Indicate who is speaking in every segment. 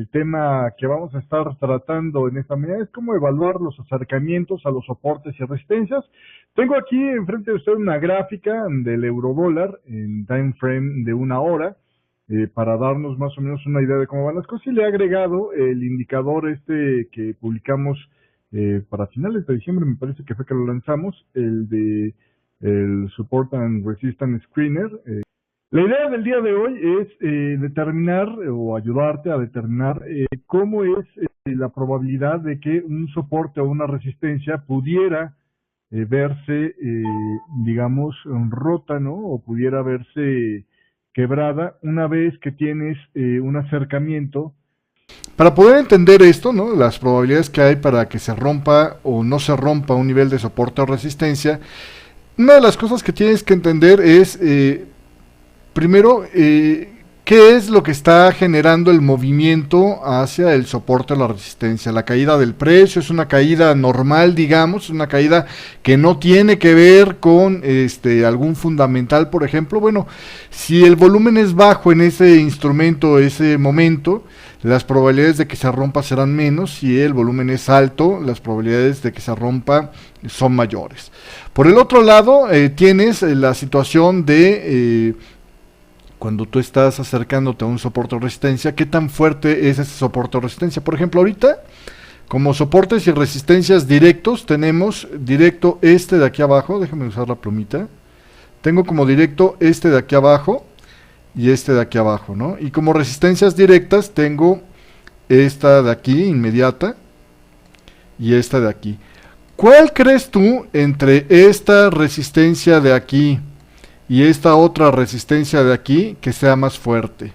Speaker 1: El tema que vamos a estar tratando en esta mañana es cómo evaluar los acercamientos a los soportes y resistencias. Tengo aquí enfrente de usted una gráfica del eurodólar en time frame de 1 hora para darnos más o menos una idea de cómo van las cosas, y le he agregado el indicador que publicamos para finales de diciembre, me parece que fue que lo lanzamos, el de el Support and Resistance Screener. La idea del día de hoy es determinar o ayudarte a determinar cómo es la probabilidad de que un soporte o una resistencia pudiera verse, digamos, rota, ¿no? O pudiera verse quebrada una vez que tienes un acercamiento.
Speaker 2: Para poder entender esto, ¿no? Las probabilidades que hay para que se rompa o no se rompa un nivel de soporte o resistencia, una de las cosas que tienes que entender es... primero, ¿qué es lo que está generando el movimiento hacia el soporte o la resistencia? La caída del precio es una caída normal, digamos, una caída que no tiene que ver con algún fundamental, por ejemplo. Bueno, si el volumen es bajo en ese instrumento, ese momento, las probabilidades de que se rompa serán menos. Si el volumen es alto, las probabilidades de que se rompa son mayores. Por el otro lado, tienes la situación de... cuando tú estás acercándote a un soporte o resistencia, ¿qué tan fuerte es ese soporte o resistencia? Por ejemplo, ahorita, como soportes y resistencias directos, tenemos directo de aquí abajo, déjame usar la plumita, tengo como directo de aquí abajo y de aquí abajo, ¿no? Y como resistencias directas tengo esta de aquí, inmediata, y esta de aquí. ¿Cuál crees tú entre esta resistencia de aquí y esta otra resistencia de aquí que sea más fuerte?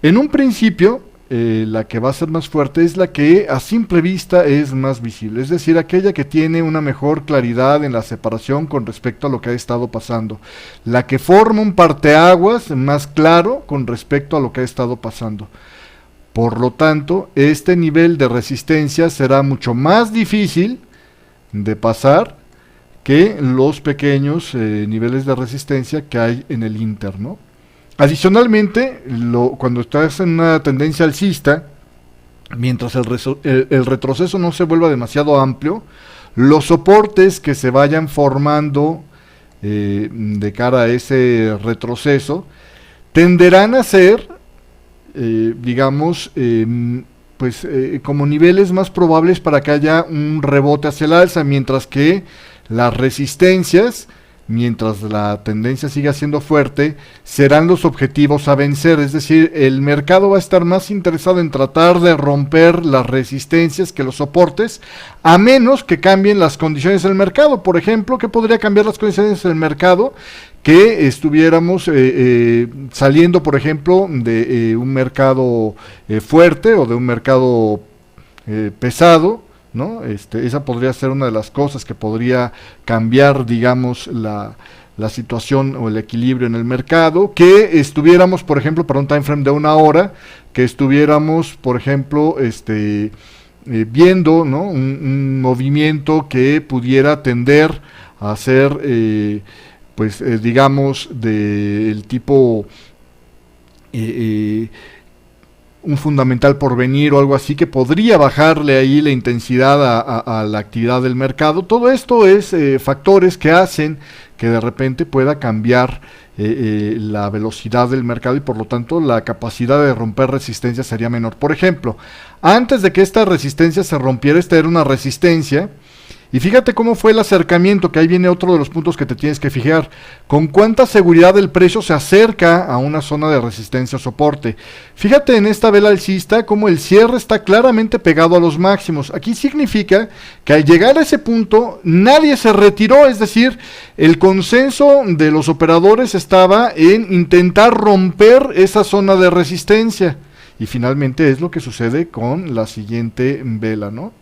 Speaker 2: En un principio, la que va a ser más fuerte es la que a simple vista es más visible, es decir, aquella que tiene una mejor claridad en la separación con respecto a lo que ha estado pasando, la que forma un parteaguas más claro con respecto a lo que ha estado pasando. Por lo tanto, este nivel de resistencia será mucho más difícil de pasar que los pequeños niveles de resistencia que hay en el Inter, ¿no? Adicionalmente, cuando estás en una tendencia alcista, mientras el retroceso no se vuelva demasiado amplio, los soportes que se vayan formando de cara a ese retroceso tenderán a ser, digamos, como niveles más probables para que haya un rebote hacia el alza, mientras que las resistencias, mientras la tendencia siga siendo fuerte, serán los objetivos a vencer. Es decir, el mercado va a estar más interesado en tratar de romper las resistencias que los soportes, a menos que cambien las condiciones del mercado. Por ejemplo, ¿qué podría cambiar las condiciones del mercado? Que estuviéramos saliendo, por ejemplo, de un mercado fuerte o de un mercado pesado, ¿no? Esa podría ser una de las cosas que podría cambiar, digamos, la situación o el equilibrio en el mercado. Que estuviéramos, por ejemplo, para un time frame de 1 hora, que estuviéramos, por ejemplo, viendo, ¿no? un movimiento que pudiera tender a ser, digamos, del tipo... un fundamental por venir o algo así, que podría bajarle ahí la intensidad a la actividad del mercado. Todo esto es factores que hacen que de repente pueda cambiar la velocidad del mercado, y por lo tanto la capacidad de romper resistencia sería menor. Por ejemplo, antes de que esta resistencia se rompiera, esta era una resistencia. Y fíjate cómo fue el acercamiento, que ahí viene otro de los puntos que te tienes que fijar. Con cuánta seguridad el precio se acerca a una zona de resistencia o soporte. Fíjate en esta vela alcista cómo el cierre está claramente pegado a los máximos. Aquí significa que al llegar a ese punto nadie se retiró, es decir, el consenso de los operadores estaba en intentar romper esa zona de resistencia. Y finalmente es lo que sucede con la siguiente vela, ¿no?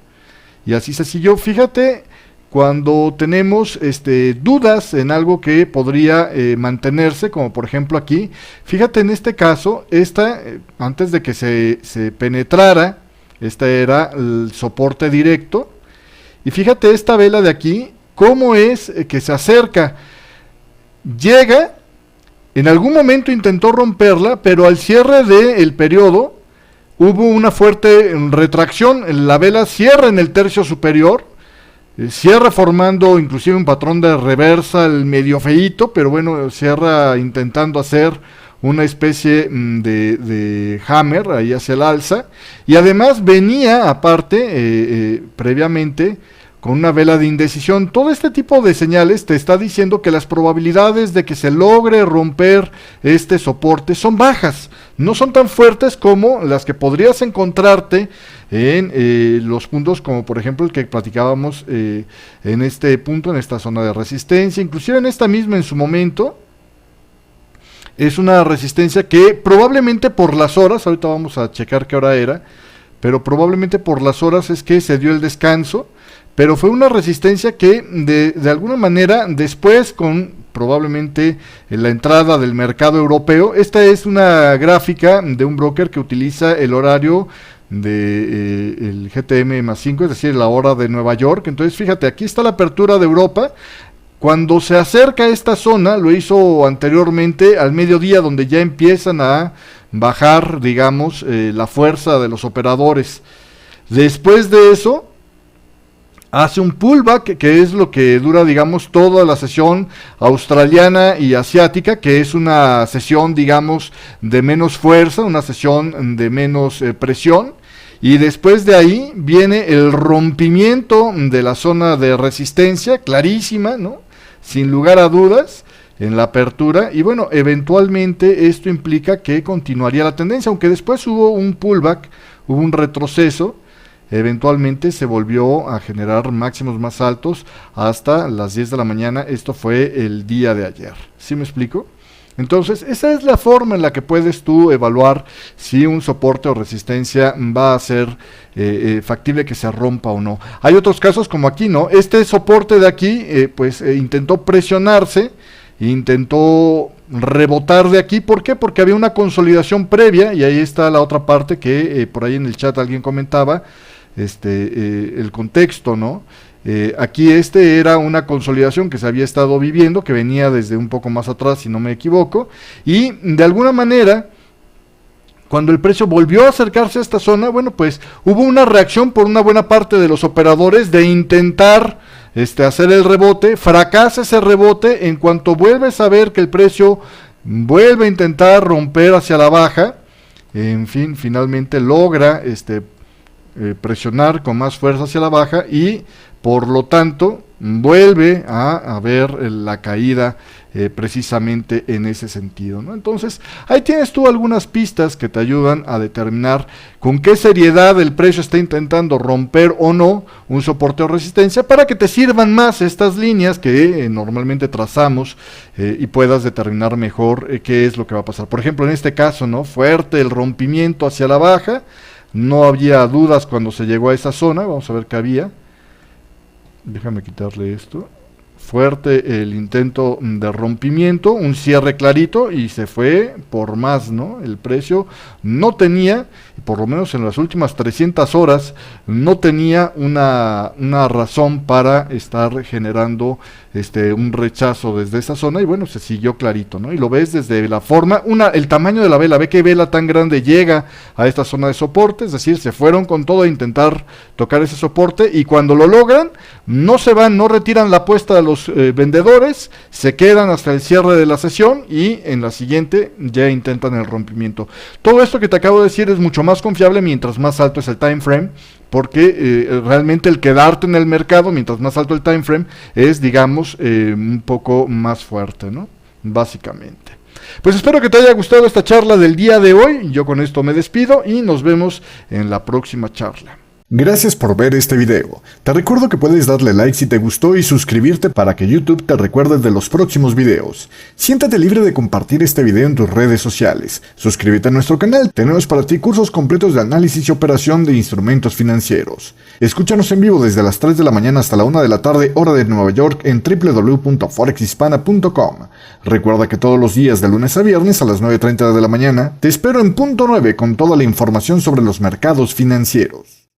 Speaker 2: Y así se siguió. Fíjate, cuando tenemos dudas en algo que podría mantenerse, como por ejemplo aquí, fíjate en este caso, antes de que se penetrara, era el soporte directo, y fíjate esta vela de aquí, cómo es que se acerca, llega, en algún momento intentó romperla, pero al cierre del periodo, hubo una fuerte retracción, la vela cierra en el tercio superior, cierra formando inclusive un patrón de reversal medio feíto, pero bueno, cierra intentando hacer una especie de hammer ahí hacia el alza, y además venía aparte previamente con una vela de indecisión. Todo este tipo de señales te está diciendo que las probabilidades de que se logre romper este soporte son bajas, no son tan fuertes como las que podrías encontrarte en los puntos como por ejemplo el que platicábamos en este punto, en esta zona de resistencia, inclusive en esta misma en su momento. Es una resistencia que probablemente por las horas, ahorita vamos a checar qué hora era, pero probablemente por las horas es que se dio el descanso, pero fue una resistencia que de alguna manera después con probablemente la entrada del mercado europeo, esta es una gráfica de un broker que utiliza el horario de el GTM+5, es decir, la hora de Nueva York. Entonces fíjate, aquí está la apertura de Europa. Cuando se acerca a esta zona, lo hizo anteriormente al mediodía, donde ya empiezan a bajar, digamos, la fuerza de los operadores. Después de eso, hace un pullback, que es lo que dura, digamos, toda la sesión australiana y asiática, que es una sesión, digamos, de menos fuerza, una sesión de menos presión. Y después de ahí viene el rompimiento de la zona de resistencia, clarísima, ¿no? Sin lugar a dudas, en la apertura, y bueno, eventualmente esto implica que continuaría la tendencia, aunque después hubo un pullback, hubo un retroceso, eventualmente se volvió a generar máximos más altos hasta las 10 de la mañana, esto fue el día de ayer, ¿sí me explico? Entonces, esa es la forma en la que puedes tú evaluar si un soporte o resistencia va a ser factible que se rompa o no. Hay otros casos como aquí, ¿no? Este soporte de aquí, intentó presionarse, intentó rebotar de aquí. ¿Por qué? Porque había una consolidación previa, y ahí está la otra parte que por ahí en el chat alguien comentaba, el contexto, ¿no? Aquí era una consolidación que se había estado viviendo, que venía desde un poco más atrás, si no me equivoco, y de alguna manera, cuando el precio volvió a acercarse a esta zona, bueno, pues hubo una reacción por una buena parte de los operadores de intentar hacer el rebote. Fracasa ese rebote. En cuanto vuelves a ver que el precio vuelve a intentar romper hacia la baja, en fin, finalmente logra presionar con más fuerza hacia la baja, y por lo tanto vuelve a haber la caída precisamente en ese sentido, ¿no? Entonces ahí tienes tú algunas pistas que te ayudan a determinar con qué seriedad el precio está intentando romper o no un soporte o resistencia, para que te sirvan más estas líneas que normalmente trazamos y puedas determinar mejor qué es lo que va a pasar. Por ejemplo, en este caso, ¿no? Fuerte el rompimiento hacia la baja, no había dudas cuando se llegó a esa zona. Vamos a ver qué había. Déjame quitarle esto. Fuerte el intento de rompimiento, un cierre clarito, y se fue por más, ¿no? El precio no tenía, por lo menos en las últimas 300 horas, no tenía una razón para estar generando un rechazo desde esa zona, y bueno, se siguió clarito, ¿no? Y lo ves desde la forma, el tamaño de la vela, ve que vela tan grande llega a esta zona de soporte, es decir, se fueron con todo a intentar tocar ese soporte, y cuando lo logran, no se van, no retiran la apuesta de los vendedores, se quedan hasta el cierre de la sesión, y en la siguiente ya intentan el rompimiento. Todo esto que te acabo de decir es mucho más confiable mientras más alto es el time frame, porque realmente el quedarte en el mercado mientras más alto el time frame es, digamos, un poco más fuerte, ¿no? Básicamente. Pues espero que te haya gustado esta charla del día de hoy. Yo con esto me despido y nos vemos en la próxima charla.
Speaker 3: Gracias por ver este video. Te recuerdo que puedes darle like si te gustó y suscribirte para que YouTube te recuerde de los próximos videos. Siéntate libre de compartir este video en tus redes sociales. Suscríbete a nuestro canal. Tenemos para ti cursos completos de análisis y operación de instrumentos financieros. Escúchanos en vivo desde las 3 de la mañana hasta la 1 de la tarde, hora de Nueva York, en www.forexhispana.com. Recuerda que todos los días de lunes a viernes a las 9:30 de la mañana te espero en punto 9 con toda la información sobre los mercados financieros.